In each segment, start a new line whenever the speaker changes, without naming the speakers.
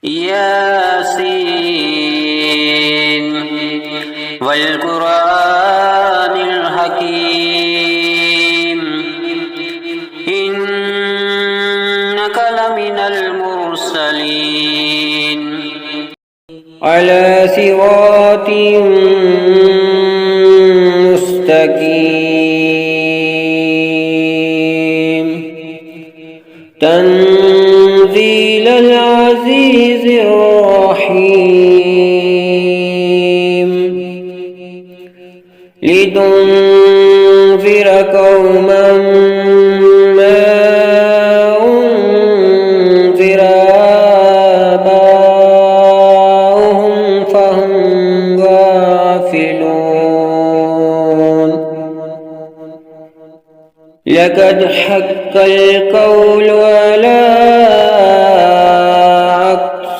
ياسين والقرآن الحكيم إنك لمن المرسلين على صراط مستقيم تنزيل العزيز الرحيم لتنذر قوما ما أنذر آباؤهم فهم غافلون لقد حق القول على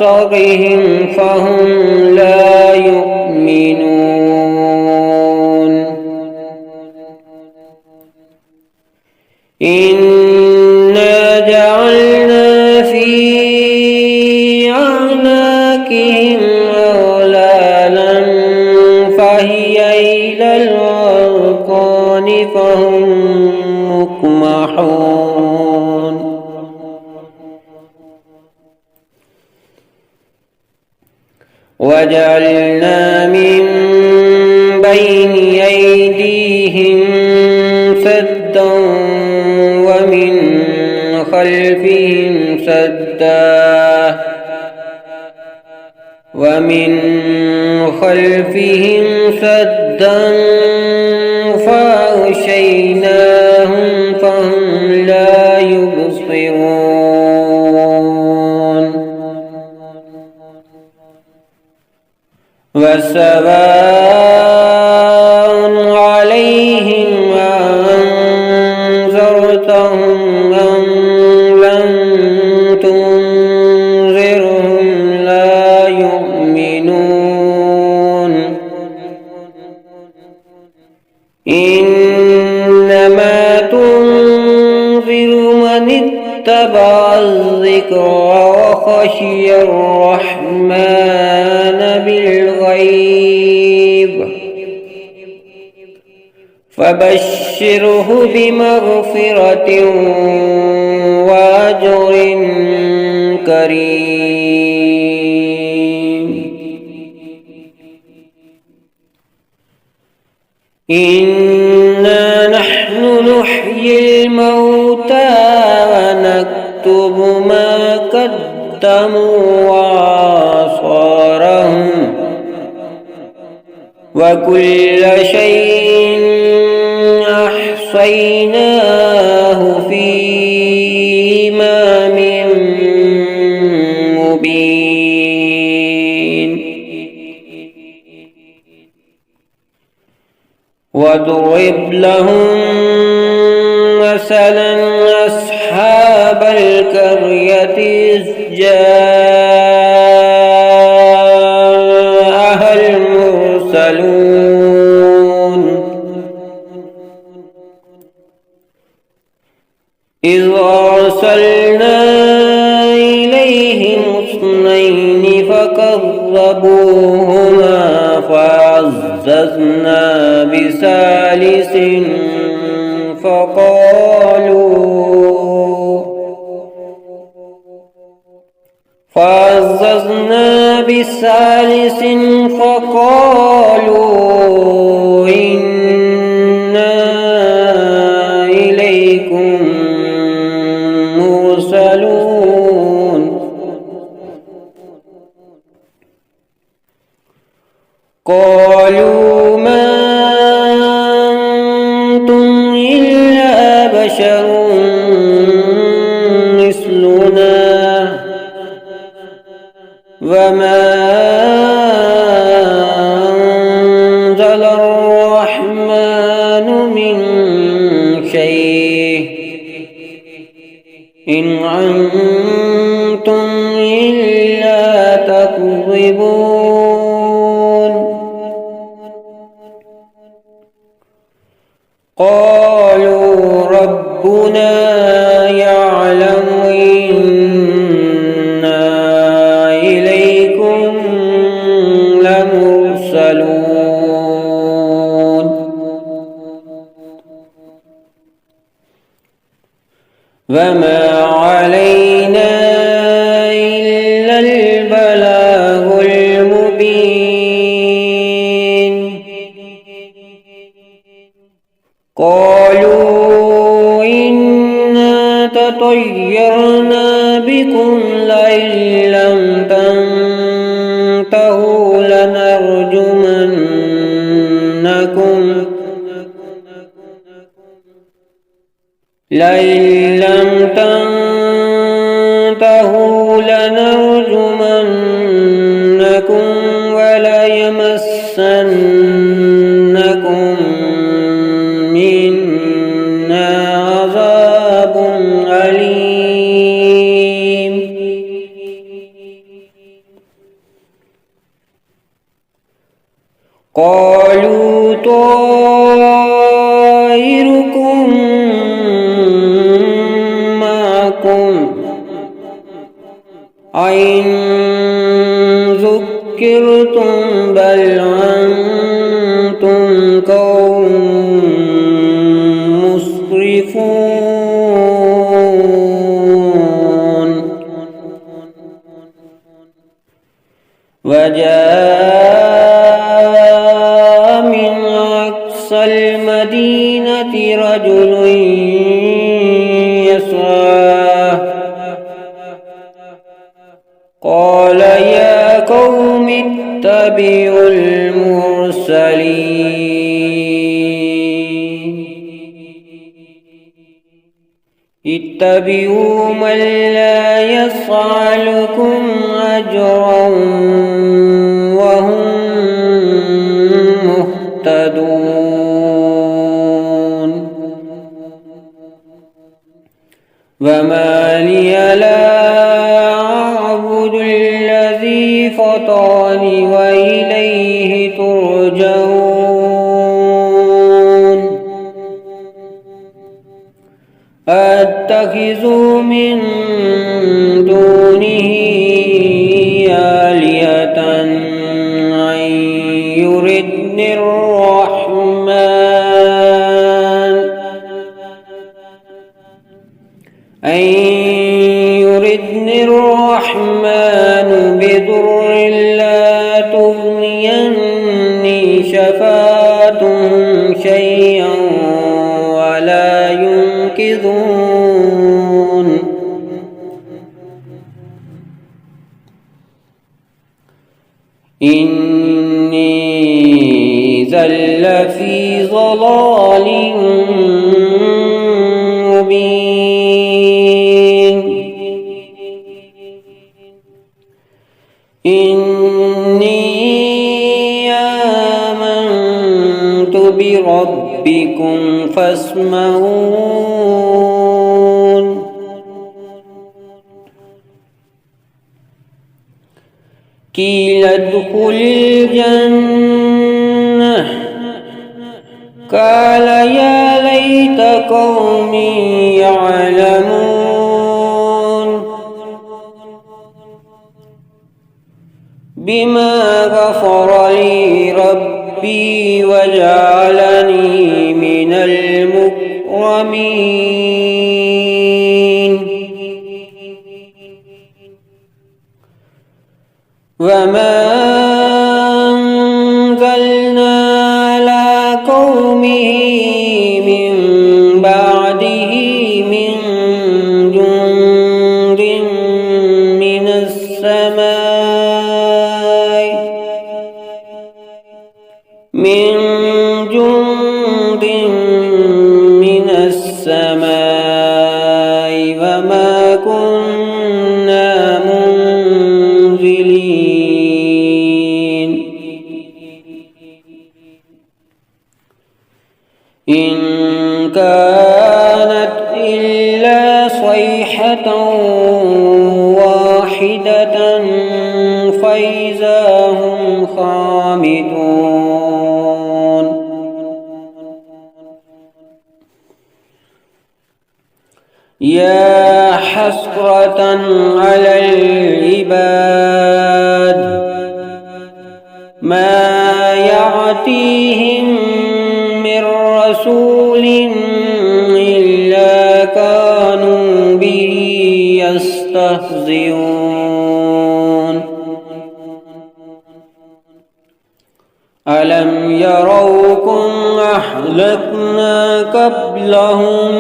أكثرهم فهم لا يؤمنون إنا جعلنا في أعناقهم أغلالا فهي إلى الأذقان فهم مقمحون وجعلنا من بين أيديهم سدا ومن خلفهم سدا فأغشيناهم فهم لا يبصرون وسواء عليهم أنذرتهم أم لم تنذرهم لا يؤمنون إنما تنذر من اتبع الذكر وخشي الرحمن بالغيب فبشره بمغفرة وأجر كريم إنا نحن نحيي الموتى ونكتب ما قدموا وآثارهم وكل شيء أحصيناه في إمام مبين واضرب لهم مثلا أصحاب القرية إذ جاءها المرسلون إذ أرسلنا إليهم اثنين فكذبوهما فعززنا بثالث فقالوا إنا إليكم مرسلون قالوا ما أنتم إلا بشر مثلنا وما أنزل الرحمن من شيء إن أنتم إلا تكذبون قالوا ربنا يعلم إنا لئن لم تنتهوا لنرجمنكم وليمسنكم منا عذاب أليم. قالوا طائركم معكم أئن ذكرتم بل أنتم قوم مسرفون. وجاء من أقصى المدينة رجل يسعى قال يا قوم اتبعوا المرسلين اتبعوا من لا يسألكم أجرا وهم مهتدون. وما لي لا أعبد الذي فطرني وإليه ترجعون. أتخذ من دونه آلهة أن يردني الرحمن بضر لا تغني عني شفاعتهم شيئا ولا ينقذون. إني إذا لفي ضلال مبين. إني آمنت بربكم فاسمعون. قيل ادخل الجنة قال يا ليت قومي يعلمون بما غفر لي ربي وجعلني من المكرمين. وما أنزلنا على قومه من بعده من جند من السماء وما كنا منزلين. إن كانت إلا صيحة واحدة فإذا هم خامدون. يا حسرة على العباد ما يأتيهم من رسول إلا كانوا به يستهزئون. ألم يروكم أهلكنا قبلهم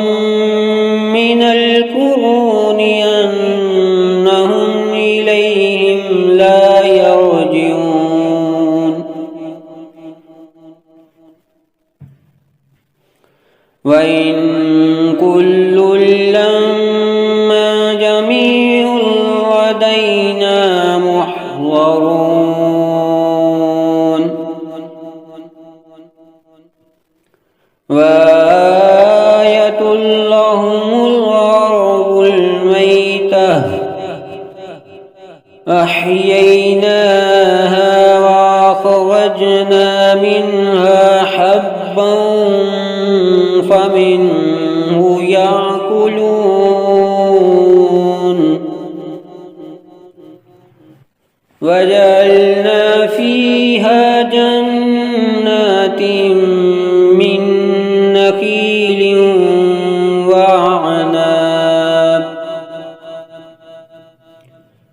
من القرون أنهم إليهم لا يرجعون. وإن كل محضرون وآية لهم الأرض الميتة أحييناها وأخرجنا منها حبا فمنه يأكلون وجعلنا فيها جنات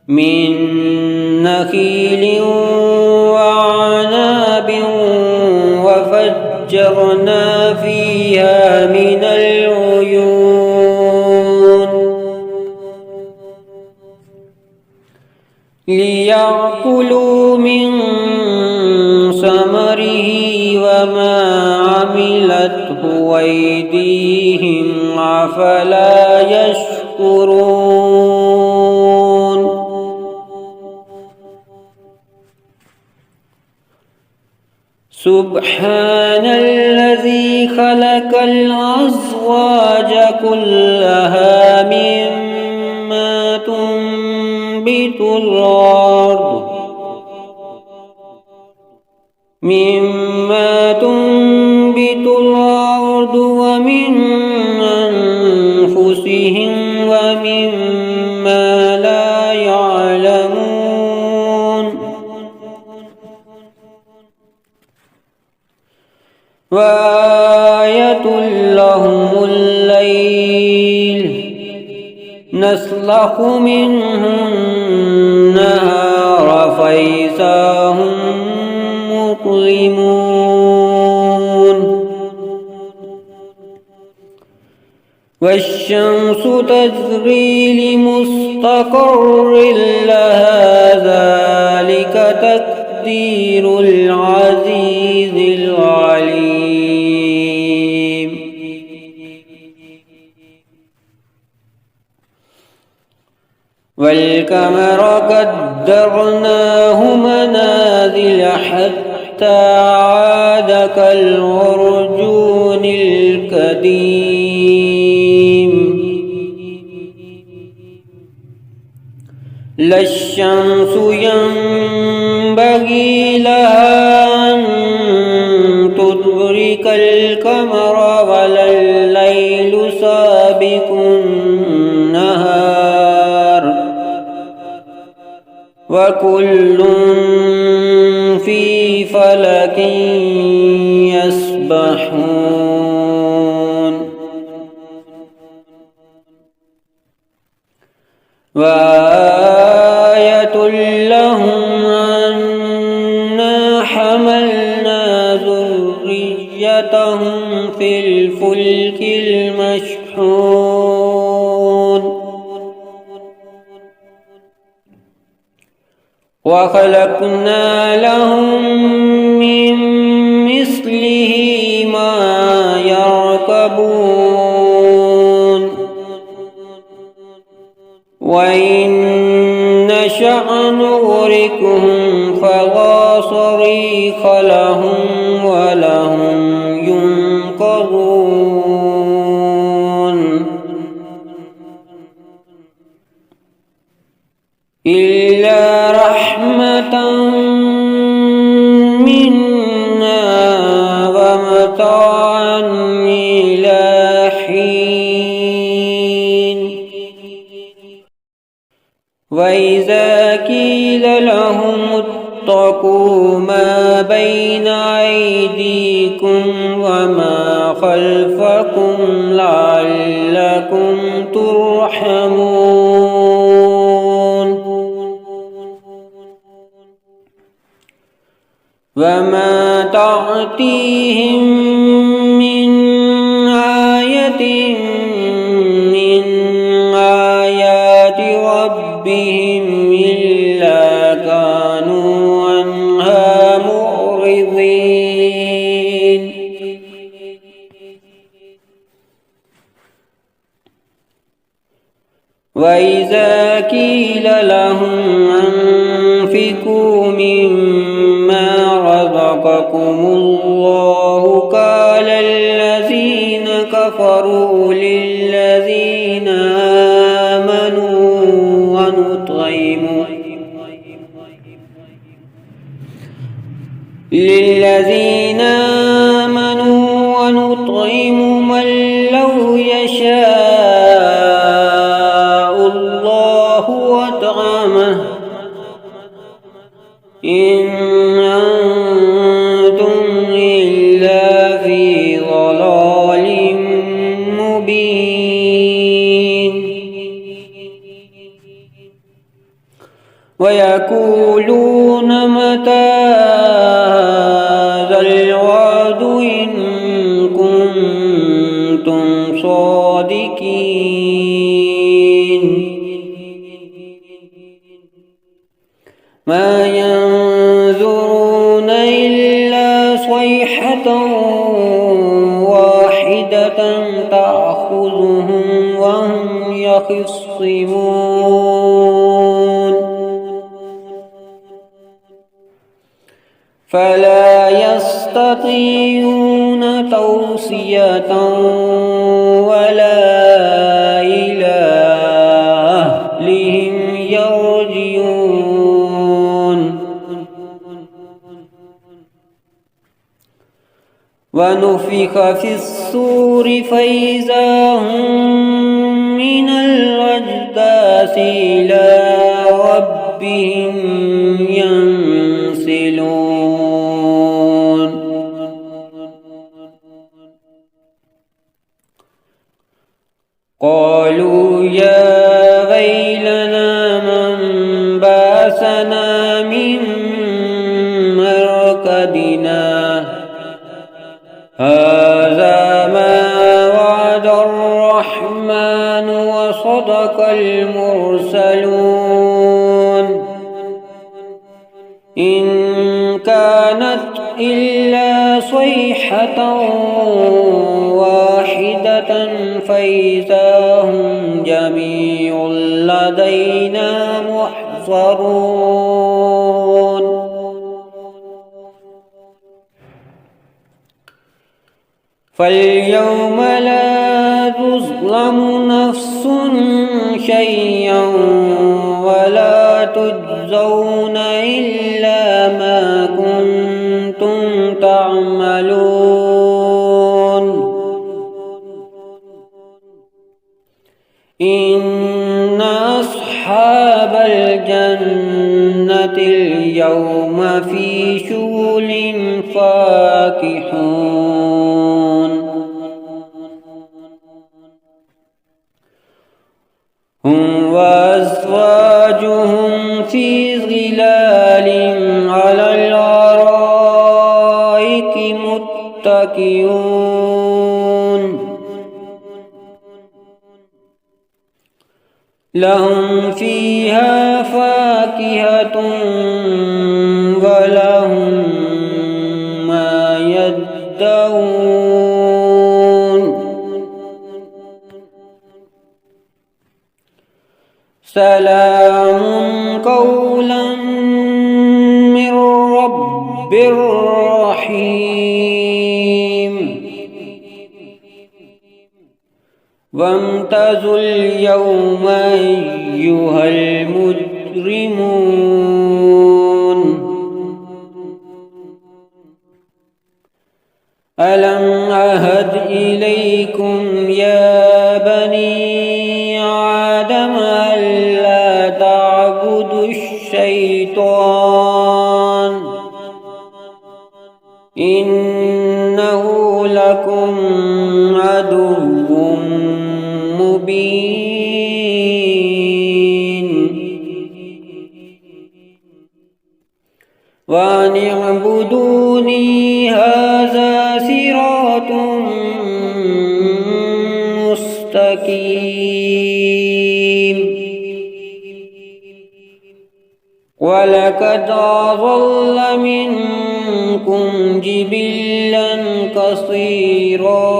من نخيل وعناب وفجرنا فيها من العيون ليأكلوا من ثمره وما عملته أيديهم أفلا يشكرون سبحان الذي خلق الأزواج كلها مما تنبت الأرض ومن أنفسهم ومما لا يعلمون وآية لهم الليل نسلخ منه النهار فإذا هم مظلمون والشمس تجري لمستقر لها ذلك تقدير العزيز العليم والقمر قدرناه منازل حتى عاد كالعرجون القديم لا الشمس ينبغي لها أن تدرك القمر ولا الليل سابق النهار وكل في فلك يسبحون وآية لهم أنا حملنا ذريتهم في الفلك المشحون وخلقنا لهم من مثله ما يركبون وإن نشأ نغرقهم فلا صريخ لهم ولهم ينقذون إلا رحمة منا ومتاعا إلى حين وإذا قيل لهم اتقوا ما بين أيديكم وما خلفكم لعلكم ترحمون وما تأتيهم من آية من آيات ربهم إلا كانوا عنها معرضين وإذا قيل لهم أنفقوا مما رزقكم الله قال الذين كفروا للذين آمنوا ونطعم من لو يشاء الله أطعمه إن أنتم إلا في ضلال مبين ويقولون متى هذا الوعد إن كنتم صادقين ما ينظرون إلا صيحة واحدة تأخذهم وهم يخصمون فلا يستطيعون توصية ولا إلى أهلهم يرجعون ونفخ في الصور فإذا هم من الأجداث إلى ربهم ينسلون قالوا يا ويلنا من بعثنا من مرقدنا هذا ما وعد الرحمن وصدق المرسلون إن كانت إلا صيحة واحدة فإذا هم جميع لدينا محضرون فاليوم لا تظلم نفس شيئا ولا تجزون إلا ما كنتم تعملون إن أصحاب الجنة اليوم في شغل فاكهون هم وأزواجهم في ظلال على الأرائك متكئون لهم فيها فاكهة ولهم ما يدعون سلام قولا من رب رحيم وامتازوا اليوم أيها المجرمون ألم أعهد إليكم يا بني آدم ألا تعبدوا الشيطان إنه لكم عدو مبين وأن اعبدوني هذا صراط مستقيم ولقد أضل منكم جبلا كثيرا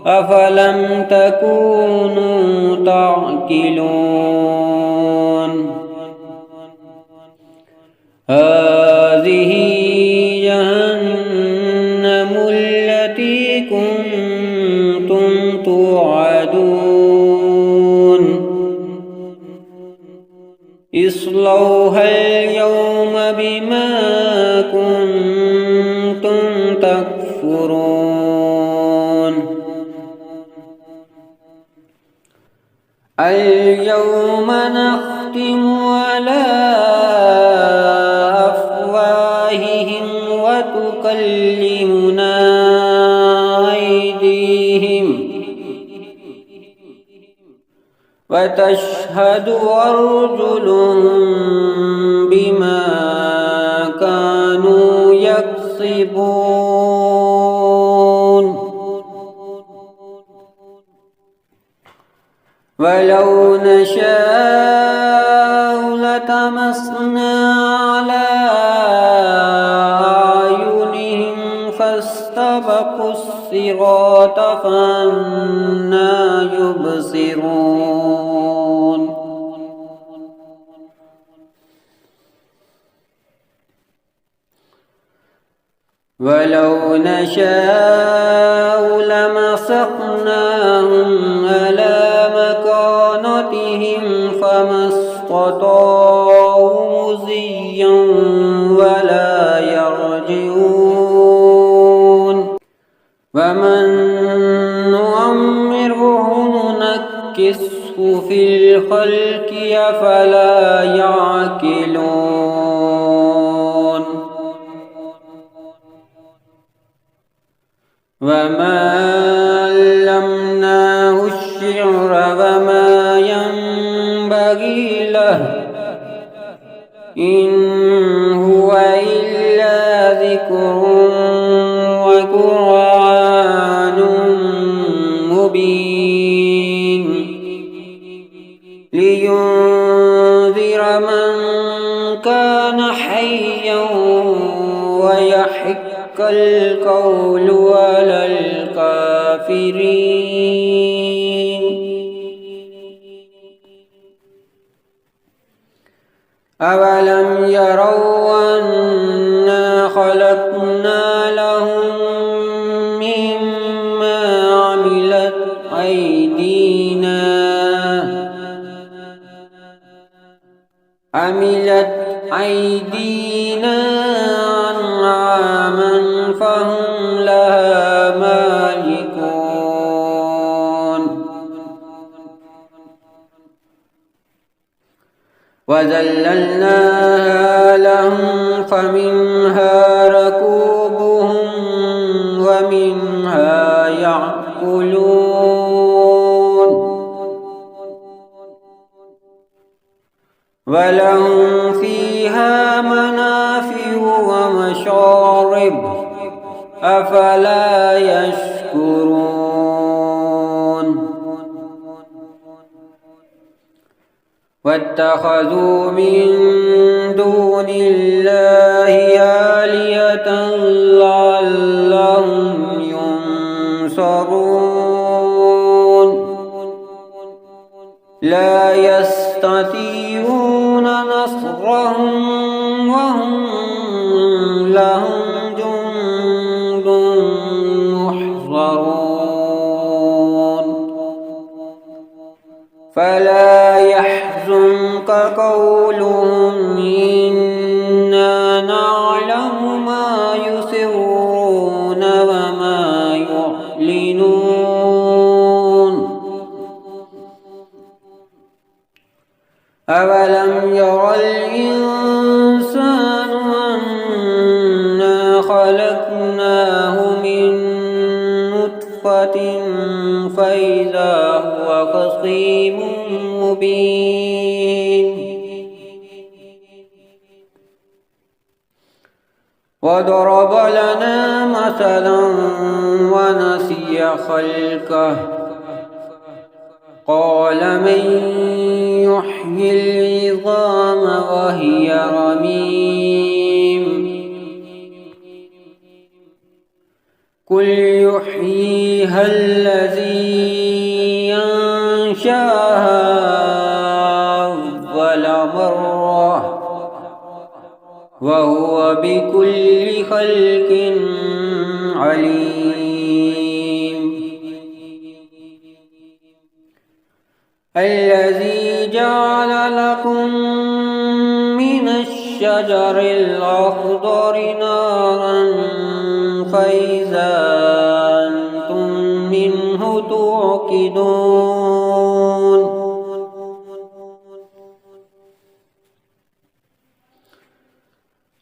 أفلم تكونوا تعقلون هذه جهنم التي كنتم توعدون اصلوها اليوم بما كنتم تكفرون اليوم نختم على أفواههم وتكلمنا أيديهم وتشهد أرجلهم بما كانوا يكسبون ولو نشاء لطمسنا على أعينهم فاستبقوا الصراط فأنى يبصرون ولو نشاء لمسخناهم على مكانتهم فما استطاعوا مضيا ولا يرجعون ومن نعمره ننكسه في الخلق أفلا يعقلون وما علمناه الشعر وما ينبغي له إن هو إلا ذكر وقرآن مبين لينذر من كان حيا ويحق القول على الكافرين أولم يروا أنا خلقنا لهم مما عملت أيدينا أنعاما فهم لها مالكون وذللناها لهم فمنها ركوبهم ومنها يأكلون ولهم فيها منافع ومشارب أفلا يشكرون واتخذوا من دون الله آلهة لعلهم ينصرون لا يستطيعون نصرهم وهم لهم جند محضرون فلا يحزنك قولهم إنا نعلم ما يسرون وما يعلنون أولم ير الإنسان أنا خلقناه من نطفة فإذا هو خصيم مبين وضرب لنا مثلا ونسي خلقه قال من يحيي العظام وهي رميم قل يحييها الذي أنشأها أول مرة وهو بكل خلق عليم. الذي جعل لكم من الشجر الأخضر نارا فإذا أنتم منه توقدون.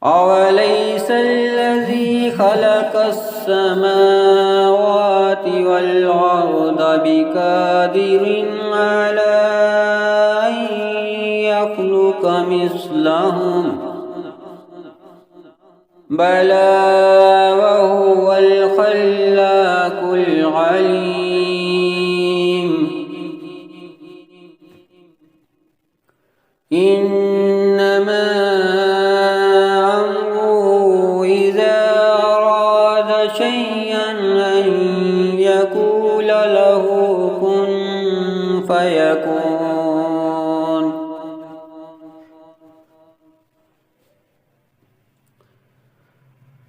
أوليس الذي خلق السماوات والأرض بقادر على أن يخلق مثلهم؟ بلى وهو الخلاق العليم. إنما أمره إذا أراد شيئا أن يقول له كن فيكون.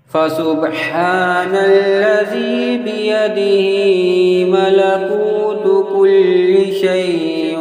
فسبحان الذي بيده ملكوت كل شيء